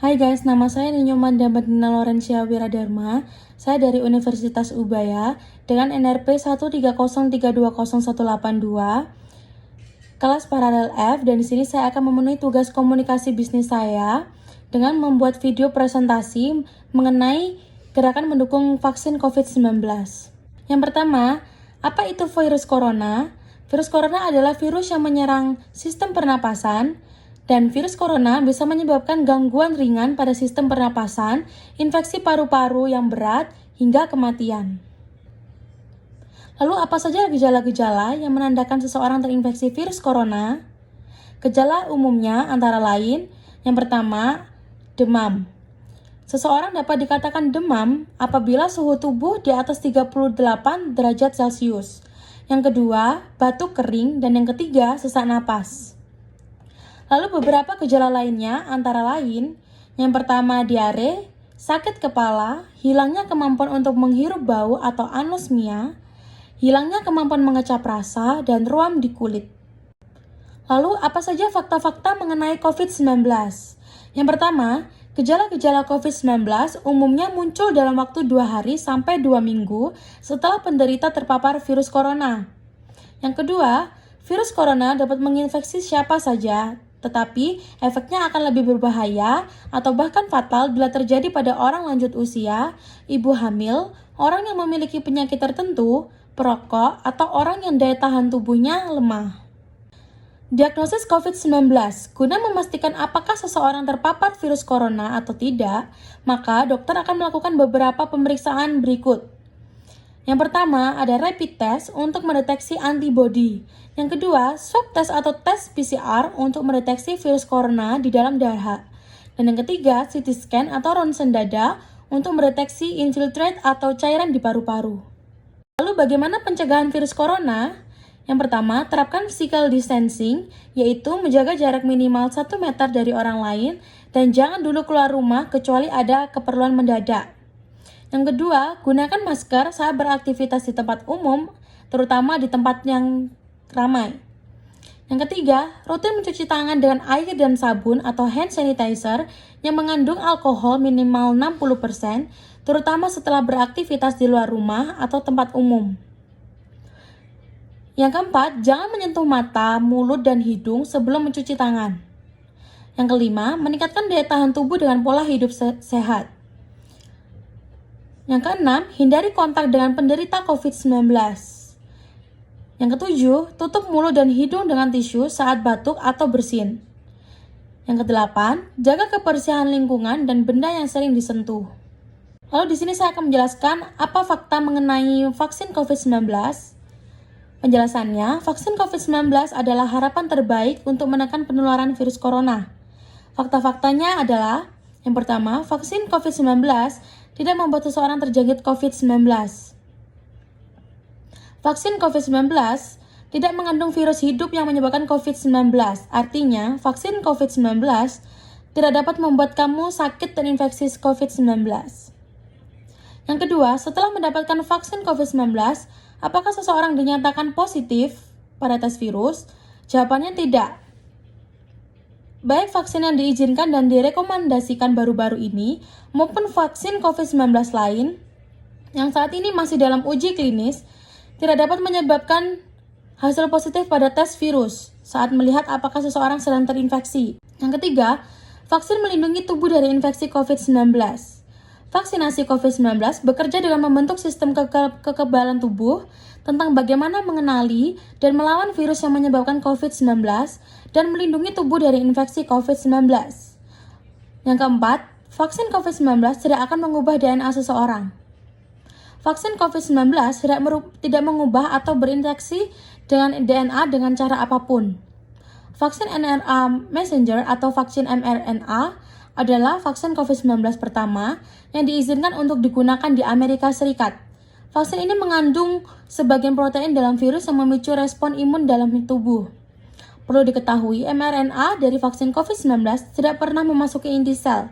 Hai guys, nama saya Ninyoman Dambadina Lorencia Wiradharma. Saya dari Universitas Ubaya dengan NRP 130320182 kelas paralel F, dan di sini saya akan memenuhi tugas komunikasi bisnis saya dengan membuat video presentasi mengenai gerakan mendukung vaksin COVID-19. Yang pertama, apa itu virus corona? Virus corona adalah virus yang menyerang sistem pernapasan. Dan virus corona bisa menyebabkan gangguan ringan pada sistem pernapasan, infeksi paru-paru yang berat, hingga kematian. Lalu apa saja gejala-gejala yang menandakan seseorang terinfeksi virus corona? Gejala umumnya antara lain, yang pertama, demam. Seseorang dapat dikatakan demam apabila suhu tubuh di atas 38 derajat Celcius. Yang kedua, batuk kering, dan yang ketiga, sesak napas. Lalu beberapa gejala lainnya antara lain, yang pertama diare, sakit kepala, hilangnya kemampuan untuk menghirup bau atau anosmia, hilangnya kemampuan mengecap rasa, dan ruam di kulit. Lalu apa saja fakta-fakta mengenai COVID-19? Yang pertama, gejala-gejala COVID-19 umumnya muncul dalam waktu 2 hari sampai 2 minggu setelah penderita terpapar virus corona. Yang kedua, virus corona dapat menginfeksi siapa saja, tetapi efeknya akan lebih berbahaya atau bahkan fatal bila terjadi pada orang lanjut usia, ibu hamil, orang yang memiliki penyakit tertentu, perokok, atau orang yang daya tahan tubuhnya lemah. Diagnosis COVID-19, guna memastikan apakah seseorang terpapar virus corona atau tidak, maka dokter akan melakukan beberapa pemeriksaan berikut. Yang pertama, ada rapid test untuk mendeteksi antibodi. Yang kedua, swab test atau tes PCR untuk mendeteksi virus corona di dalam darah. Dan yang ketiga, CT scan atau ronsen dada untuk mendeteksi infiltrate atau cairan di paru-paru. Lalu bagaimana pencegahan virus corona? Yang pertama, terapkan physical distancing, yaitu menjaga jarak minimal 1 meter dari orang lain dan jangan dulu keluar rumah kecuali ada keperluan mendadak. Yang kedua, gunakan masker saat beraktivitas di tempat umum, terutama di tempat yang ramai. Yang ketiga, rutin mencuci tangan dengan air dan sabun atau hand sanitizer yang mengandung alkohol minimal 60%, terutama setelah beraktivitas di luar rumah atau tempat umum. Yang keempat, jangan menyentuh mata, mulut, dan hidung sebelum mencuci tangan. Yang kelima, meningkatkan daya tahan tubuh dengan pola hidup sehat. Yang keenam, hindari kontak dengan penderita COVID-19. Yang ketujuh, tutup mulut dan hidung dengan tisu saat batuk atau bersin. Yang kedelapan, jaga kebersihan lingkungan dan benda yang sering disentuh. Lalu di sini saya akan menjelaskan apa fakta mengenai vaksin COVID-19. Penjelasannya, vaksin COVID-19 adalah harapan terbaik untuk menekan penularan virus corona. Fakta-faktanya adalah, yang pertama, vaksin COVID-19 tidak membuat seseorang terjangkit COVID-19. Vaksin COVID-19 tidak mengandung virus hidup yang menyebabkan COVID-19. Artinya, vaksin COVID-19 tidak dapat membuat kamu sakit terinfeksi COVID-19. Yang kedua, setelah mendapatkan vaksin COVID-19, apakah seseorang dinyatakan positif pada tes virus? Jawabannya tidak. Baik vaksin yang diizinkan dan direkomendasikan baru-baru ini maupun vaksin COVID-19 lain yang saat ini masih dalam uji klinis tidak dapat menyebabkan hasil positif pada tes virus saat melihat apakah seseorang sedang terinfeksi. Yang ketiga, vaksin melindungi tubuh dari infeksi COVID-19. Vaksinasi COVID-19 bekerja dengan membentuk sistem kekebalan tubuh tentang bagaimana mengenali dan melawan virus yang menyebabkan COVID-19 dan melindungi tubuh dari infeksi COVID-19. Yang keempat, vaksin COVID-19 tidak akan mengubah DNA seseorang. Vaksin COVID-19 tidak mengubah atau berinteraksi dengan DNA dengan cara apapun. Vaksin mRNA messenger atau vaksin mRNA adalah vaksin COVID-19 pertama yang diizinkan untuk digunakan di Amerika Serikat. Vaksin ini mengandung sebagian protein dalam virus yang memicu respon imun dalam tubuh. Perlu diketahui, mRNA dari vaksin COVID-19 tidak pernah memasuki inti sel.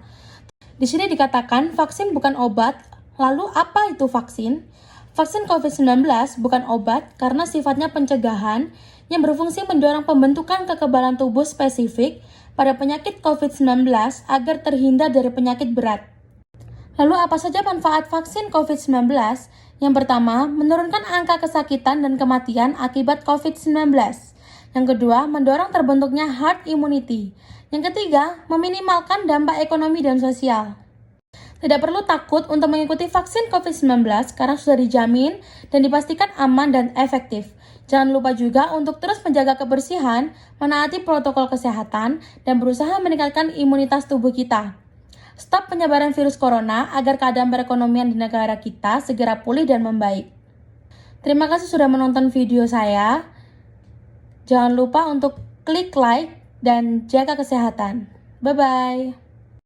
Di sini dikatakan vaksin bukan obat. Lalu apa itu vaksin? Vaksin COVID-19 bukan obat karena sifatnya pencegahan yang berfungsi mendorong pembentukan kekebalan tubuh spesifik pada penyakit COVID-19 agar terhindar dari penyakit berat. Lalu apa saja manfaat vaksin COVID-19? Yang pertama, menurunkan angka kesakitan dan kematian akibat COVID-19. Yang kedua, mendorong terbentuknya herd immunity. Yang ketiga, meminimalkan dampak ekonomi dan sosial. Tidak perlu takut untuk mengikuti vaksin COVID-19 karena sudah dijamin dan dipastikan aman dan efektif. Jangan lupa juga untuk terus menjaga kebersihan, menaati protokol kesehatan, dan berusaha meningkatkan imunitas tubuh kita. Stop penyebaran virus corona agar keadaan perekonomian di negara kita segera pulih dan membaik. Terima kasih sudah menonton video saya. Jangan lupa untuk klik like dan jaga kesehatan. Bye-bye.